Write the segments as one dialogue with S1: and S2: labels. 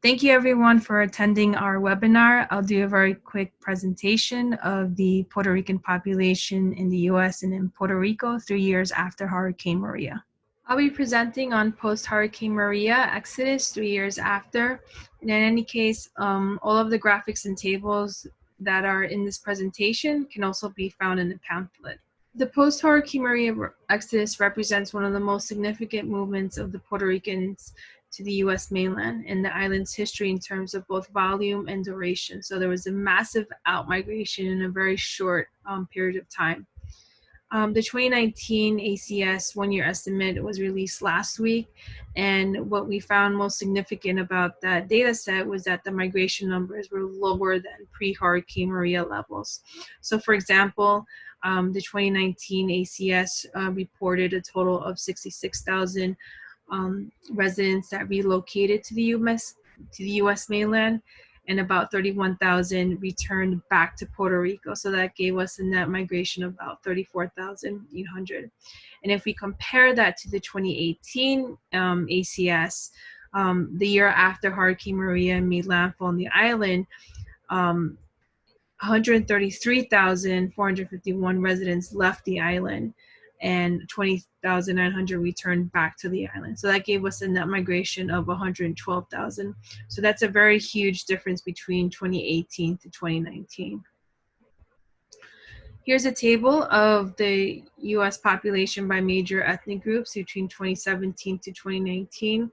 S1: Thank you everyone for attending our webinar. I'll do a very quick presentation of the Puerto Rican population in the US and in Puerto Rico 3 years after Hurricane Maria. I'll be presenting on post-Hurricane Maria, Exodus 3 years after. And in any case, all of the graphics and tables that are in this presentation can also be found in the pamphlet. The post-Hurricane Maria Exodus represents one of the most significant movements of the Puerto Ricans to the US mainland and the island's history in terms of both volume and duration. So there was a massive outmigration in a very short period of time. The 2019 ACS one-year estimate was released last week, and what we found most significant about that data set was that the migration numbers were lower than pre-Hurricane Maria levels. So for example, the 2019 ACS reported a total of 66,000 residents that relocated to the US mainland, and about 31,000 returned back to Puerto Rico. So that gave us a net migration of about 34,800. And if we compare that to the 2018 ACS, the year after Hurricane Maria made landfall on the island, 133,451 residents left the island, and 20,900 returned back to the island. So that gave us a net migration of 112,000. So that's a very huge difference between 2018 to 2019. Here's a table of the US population by major ethnic groups between 2017 to 2019.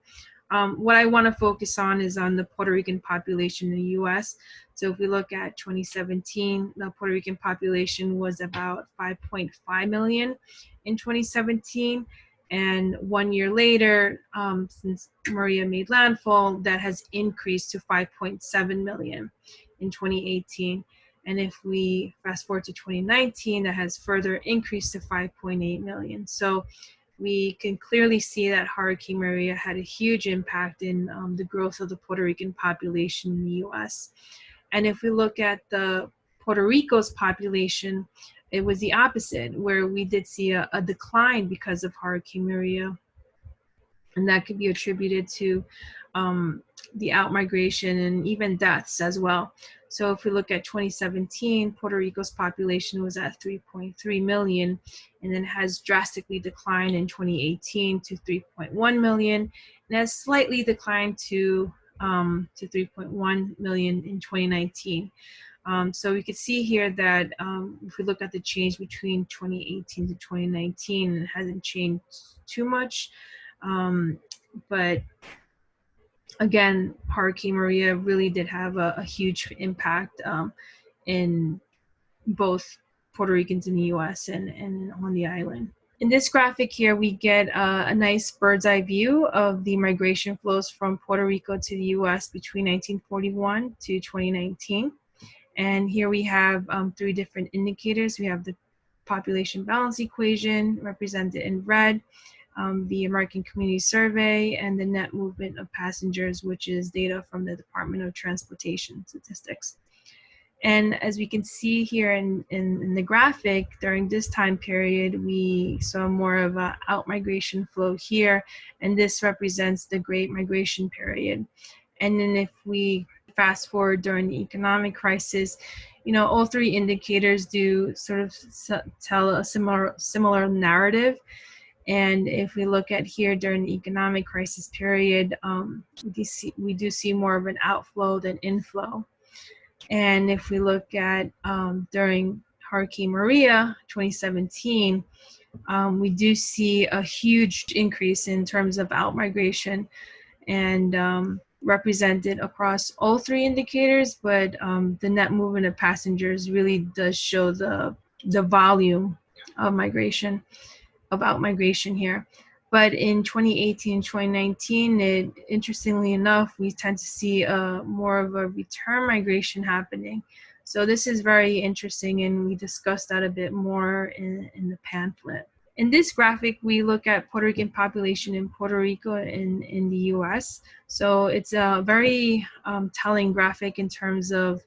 S1: What I want to focus on is on the Puerto Rican population in the US. So if we look at 2017, the Puerto Rican population was about 5.5 million in 2017. And 1 year later, since Maria made landfall, that has increased to 5.7 million in 2018. And if we fast forward to 2019, that has further increased to 5.8 million. So we can clearly see that Hurricane Maria had a huge impact in the growth of the Puerto Rican population in the US. And if we look at the Puerto Rico's population, it was the opposite, where we did see a decline because of Hurricane Maria. And that could be attributed to the outmigration and even deaths as well. So if we look at 2017, Puerto Rico's population was at 3.3 million, and then has drastically declined in 2018 to 3.1 million, and has slightly declined to 3.1 million in 2019. So we could see here that if we look at the change between 2018 to 2019, it hasn't changed too much. But again, Hurricane Maria really did have a huge impact in both Puerto Ricans in the US and on the island. In this graphic here, we get a nice bird's eye view of the migration flows from Puerto Rico to the US between 1941 to 2019. And here we have 3 different indicators. We have the population balance equation represented in red, the American Community Survey, and the net movement of passengers, which is data from the Department of Transportation Statistics. And as we can see here in the graphic, during this time period, we saw more of an outmigration flow here, and this represents the Great Migration period. And then if we fast forward during the economic crisis, you know, all 3 indicators do sort of tell a similar narrative. And if we look at here during the economic crisis period, we do see more of an outflow than inflow. And if we look at during Hurricane Maria 2017, we do see a huge increase in terms of outmigration, and represented across all 3 indicators, but the net movement of passengers really does show the volume of migration, of outmigration here. But in 2018, 2019, interestingly enough, we tend to see more of a return migration happening. So this is very interesting, and we discussed that a bit more in the pamphlet. In this graphic, we look at Puerto Rican population in Puerto Rico and in the US. So it's a very telling graphic in terms of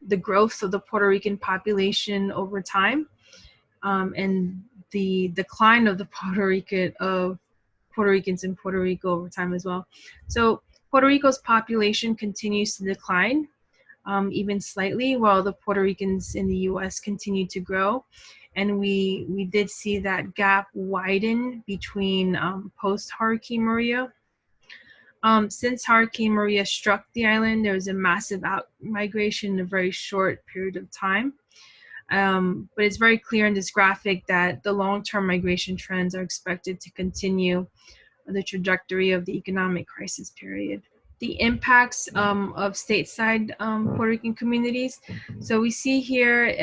S1: the growth of the Puerto Rican population over time, and the decline of the Puerto Ricans in Puerto Rico over time as well. So Puerto Rico's population continues to decline, even slightly, while the Puerto Ricans in the U.S. continue to grow. And we did see that gap widen between post-Hurricane Maria. Since Hurricane Maria struck the island, there was a massive out migration in a very short period of time. But it's very clear in this graphic that the long-term migration trends are expected to continue the trajectory of the economic crisis period. The impacts of stateside Puerto Rican communities. So we see here,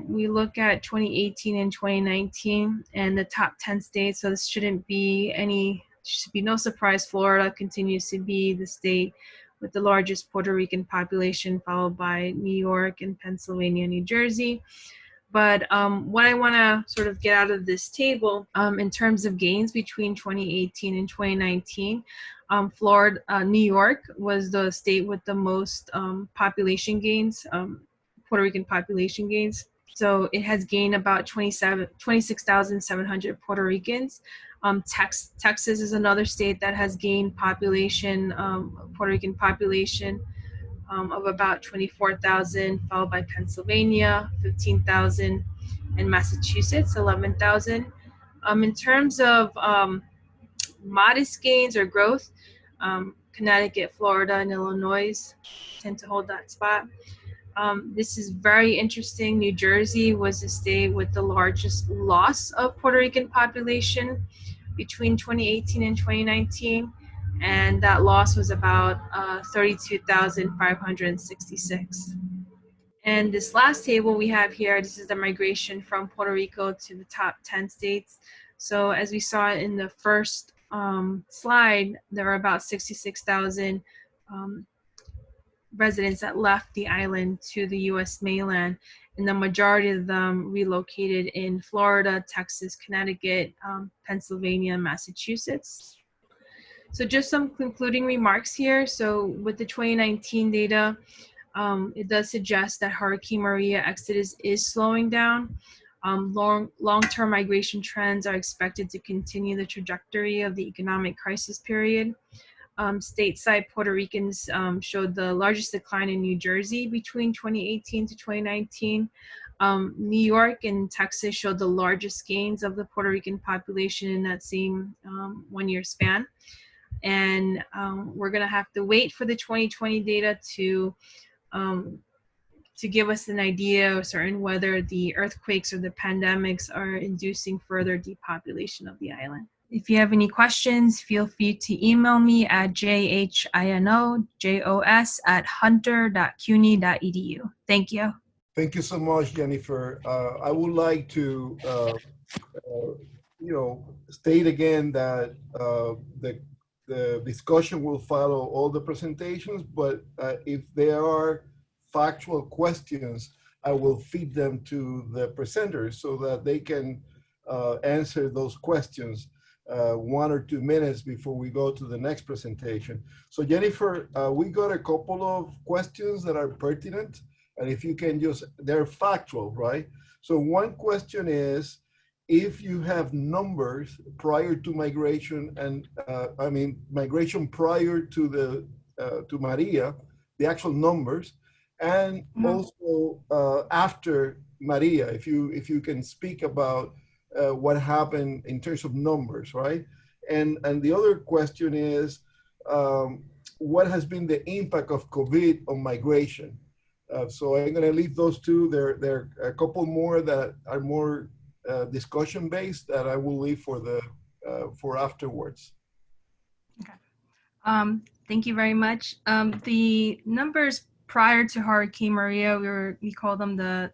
S1: we look at 2018 and 2019 and the top 10 states. So this should be no surprise. Florida continues to be the state with the largest Puerto Rican population, followed by New York and Pennsylvania, New Jersey. But what I want to sort of get out of this table in terms of gains between 2018 and 2019, New York was the state with the most population gains, Puerto Rican population gains. So it has gained about 26,700 Puerto Ricans. Texas is another state that has gained population, Puerto Rican population, of about 24,000, followed by Pennsylvania, 15,000, and Massachusetts, 11,000. In terms of modest gains or growth, Connecticut, Florida, and Illinois tend to hold that spot. This is very interesting. New Jersey was the state with the largest loss of Puerto Rican population between 2018 and 2019. And that loss was about 32,566. And this last table we have here, this is the migration from Puerto Rico to the top 10 states. So as we saw in the first slide, there are about 66,000 residents that left the island to the U.S. mainland, and the majority of them relocated in Florida, Texas, Connecticut, Pennsylvania, and Massachusetts. So just some concluding remarks here. So with the 2019 data, it does suggest that Hurricane Maria exodus is slowing down. Long-term migration trends are expected to continue the trajectory of the economic crisis period. Stateside Puerto Ricans showed the largest decline in New Jersey between 2018 to 2019. New York and Texas showed the largest gains of the Puerto Rican population in that same one-year span. And we're going to have to wait for the 2020 data to give us an idea of certain whether the earthquakes or the pandemics are inducing further depopulation of the island. If you have any questions, feel free to email me at jhinojos@hunter.cuny.edu. Thank you.
S2: Thank you so much, Jennifer. I would like to, state again that the discussion will follow all the presentations, but if there are factual questions, I will feed them to the presenters so that they can answer those questions 1 or 2 minutes before we go to the next presentation. So Jennifer, we got a couple of questions that are pertinent, and if you can they're factual, right? So one question is, if you have numbers prior to migration and migration prior to to Maria, the actual numbers, and also after Maria, if you can speak about what happened in terms of numbers, right? And the other question is, what has been the impact of COVID on migration? So I'm going to leave those two. There are a couple more that are more discussion based that I will leave for afterwards.
S1: Okay. Thank you very much. The numbers prior to Hurricane Maria, we call them the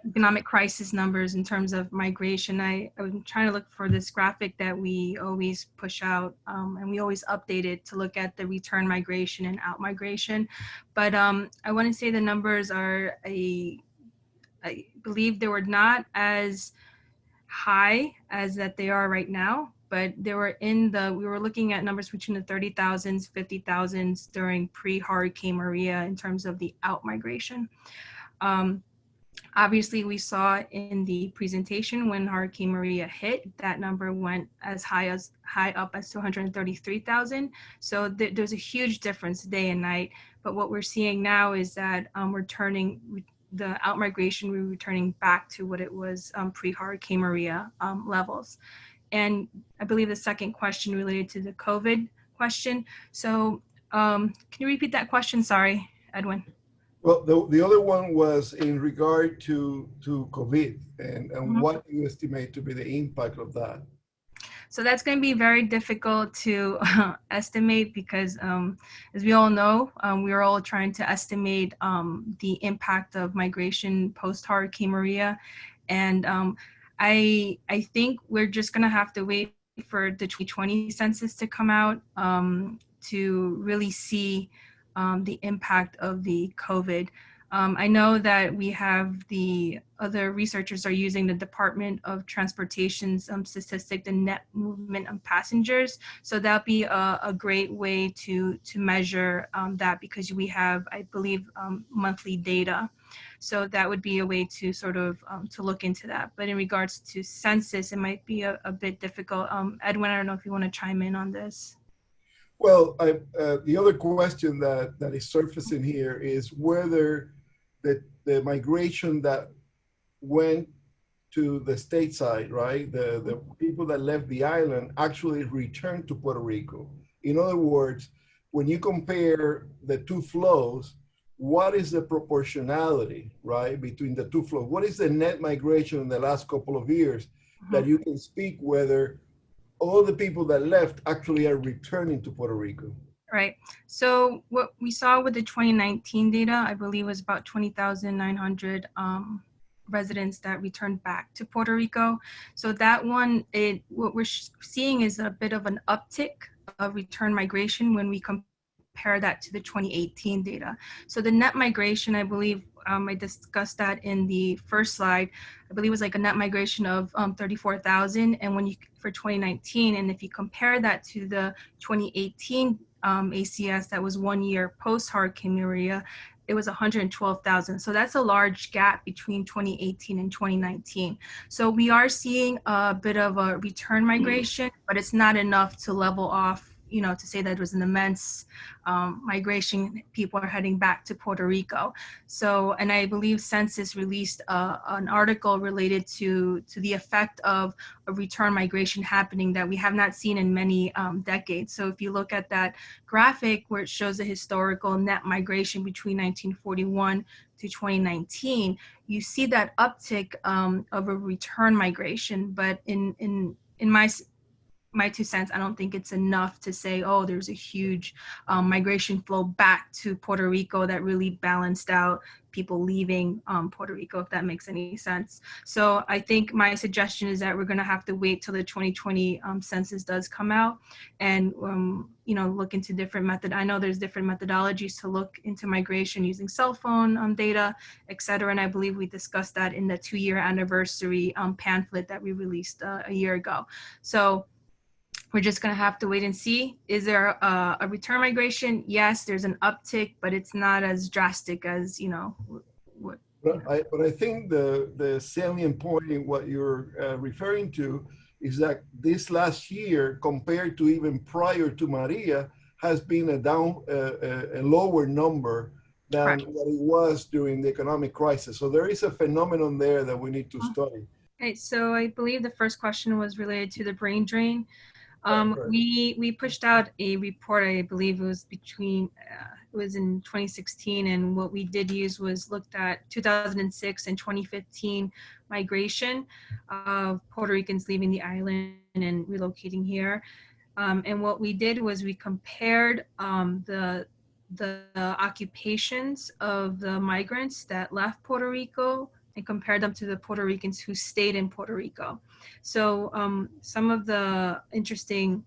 S1: economic crisis numbers in terms of migration. I'm trying to look for this graphic that we always push out, and we always update it to look at the return migration and out migration. But I want to say the numbers are I believe they were not as high as that they are right now, but they were we were looking at numbers between the 30,000s, 50,000s during pre-Hurricane Maria in terms of the out migration. Obviously, we saw in the presentation when Hurricane Maria hit, that number went as high up as 233,000. So there's a huge difference day and night. But what we're seeing now is that the outmigration, we're returning back to what it was pre-Hurricane Maria levels. And I believe the second question related to the COVID question. So can you repeat that question? Sorry, Edwin.
S2: Well, the other one was in regard to COVID and
S1: Mhm.
S2: what you estimate to be the impact of that.
S1: So that's going to be very difficult to estimate because, as we all know, we are all trying to estimate the impact of migration post Hurricane Maria, and I think we're just going to have to wait for the 2020 census to come out to really see the impact of the COVID. I know that we have the other researchers are using the Department of Transportation's statistic, the net movement of passengers. So that'll be a great way to measure that because we have, I believe, monthly data. So that would be a way to sort of to look into that. But in regards to census, it might be a bit difficult. Edwin, I don't know if you want to chime in on this.
S2: Well, the other question that is surfacing here is whether the migration that went to the stateside, right? The people that left the island actually returned to Puerto Rico. In other words, when you compare the two flows, what is the proportionality, right, between the two flows? What is the net migration in the last couple of years that you can speak whether all the people that left actually are returning to Puerto Rico?
S1: Right. So what we saw with the 2019 data, I believe was about 20,900 residents that returned back to Puerto Rico. So that one, what we're seeing is a bit of an uptick of return migration when we compare that to the 2018 data. So the net migration, I believe, I discussed that in the first slide. I believe it was like a net migration of 34,000, and when you for 2019, and if you compare that to the 2018 ACS that was 1 year post Hurricane Maria, it was 112,000. So that's a large gap between 2018 and 2019. So we are seeing a bit of a return migration, but it's not enough to level off, to say that it was an immense migration. People are heading back to Puerto Rico. So, and I believe Census released an article related to the effect of a return migration happening that we have not seen in many decades. So if you look at that graphic where it shows the historical net migration between 1941 to 2019, you see that uptick of a return migration. But in my 2 cents, I don't think it's enough to say, oh, there's a huge migration flow back to Puerto Rico that really balanced out people leaving Puerto Rico, if that makes any sense. So I think my suggestion is that we're going to have to wait till the 2020 census does come out and, look into different method. I know there's different methodologies to look into migration using cell phone data, et cetera. And I believe we discussed that in the 2-year anniversary pamphlet that we released a year ago. So we're just going to have to wait and see. Is there a return migration? Yes, there's an uptick, but it's not as drastic as, what.
S2: But I think the salient point in what you're referring to is that this last year, compared to even prior to Maria, has been a lower number than
S1: Correct.
S2: what it was during the economic crisis. So there is a phenomenon there that we need to study.
S1: Okay, so I believe the first question was related to the brain drain.
S2: Correct.
S1: We pushed out a report, I believe it was it was in 2016, and what we did use was looked at 2006 and 2015 migration of Puerto Ricans leaving the island and relocating here. And what we did was we compared the occupations of the migrants that left Puerto Rico and compared them to the Puerto Ricans who stayed in Puerto Rico. So some of the interesting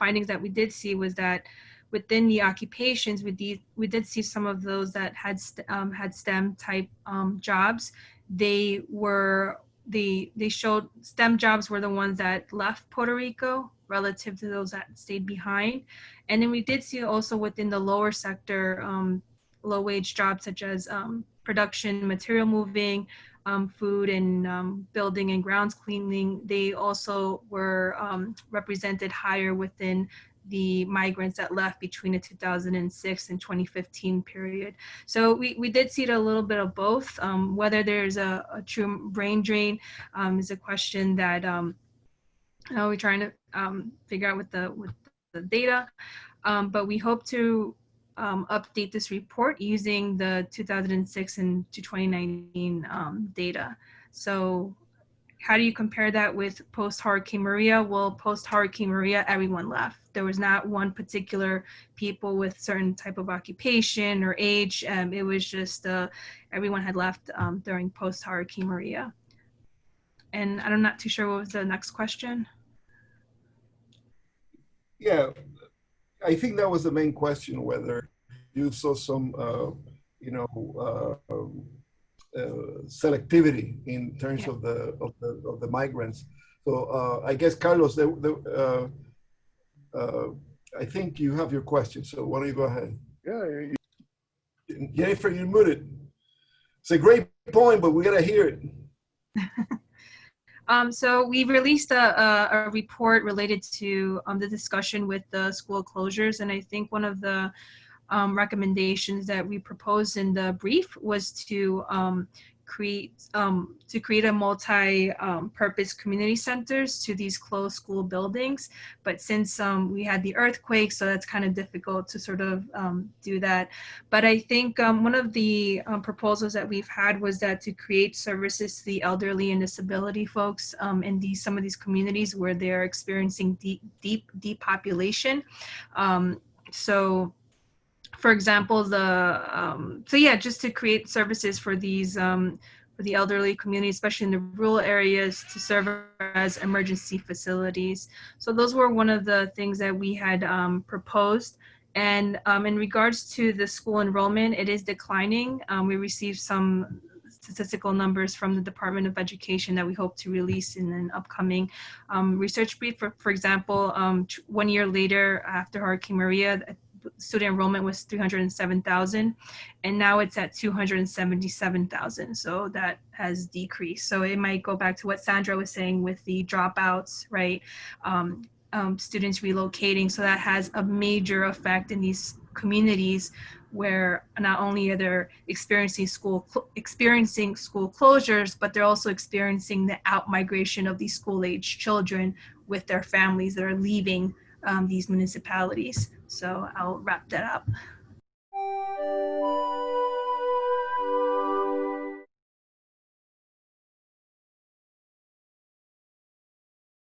S1: findings that we did see was that within the occupations, we did see some of those that had STEM type jobs. They showed STEM jobs were the ones that left Puerto Rico relative to those that stayed behind. And then we did see also within the lower sector, low wage jobs such as production, material moving, food and building and grounds cleaning, they also were represented higher within the migrants that left between the 2006 and 2015 period. So we did see it a little bit of both. Whether there's a true brain drain is a question that we're trying to figure out with the data. But we hope to update this report using the 2006 and to 2019 data. So how do you compare that with post-Hurricane Maria? Well, post-Hurricane Maria, everyone left. There was not one particular people with certain type of occupation or age. It was just everyone had left during post-Hurricane Maria. And I'm not too sure what was the next question.
S2: Yeah, I think that was the main question, whether you saw some, selectivity in terms of the migrants. So I guess Carlos, I think you have your question. So why don't you go ahead?
S3: Yeah.
S2: Jennifer, you're muted. It's a great point, but we gotta hear it.
S1: So we released a report related to the discussion with the school closures, and I think one of the recommendations that we proposed in the brief was to create a multi-purpose community centers to these closed school buildings. But since we had the earthquake, so that's kind of difficult to sort of do that. But I think one of the proposals that we've had was that to create services to the elderly and disability folks in some of these communities where they're experiencing deep depopulation. So for example, just to create services for these for the elderly community, especially in the rural areas, to serve as emergency facilities. So those were one of the things that we had proposed. And in regards to the school enrollment, it is declining. We received some statistical numbers from the Department of Education that we hope to release in an upcoming research brief. For example, 1 year later after Hurricane Maria, student enrollment was 307,000, and now it's at 277,000. So that has decreased. So it might go back to what Sandra was saying with the dropouts, right? Students relocating. So that has a major effect in these communities where not only are they experiencing school closures, but they're also experiencing the out migration of these school-age children with their families that are leaving these municipalities. So I'll wrap that up.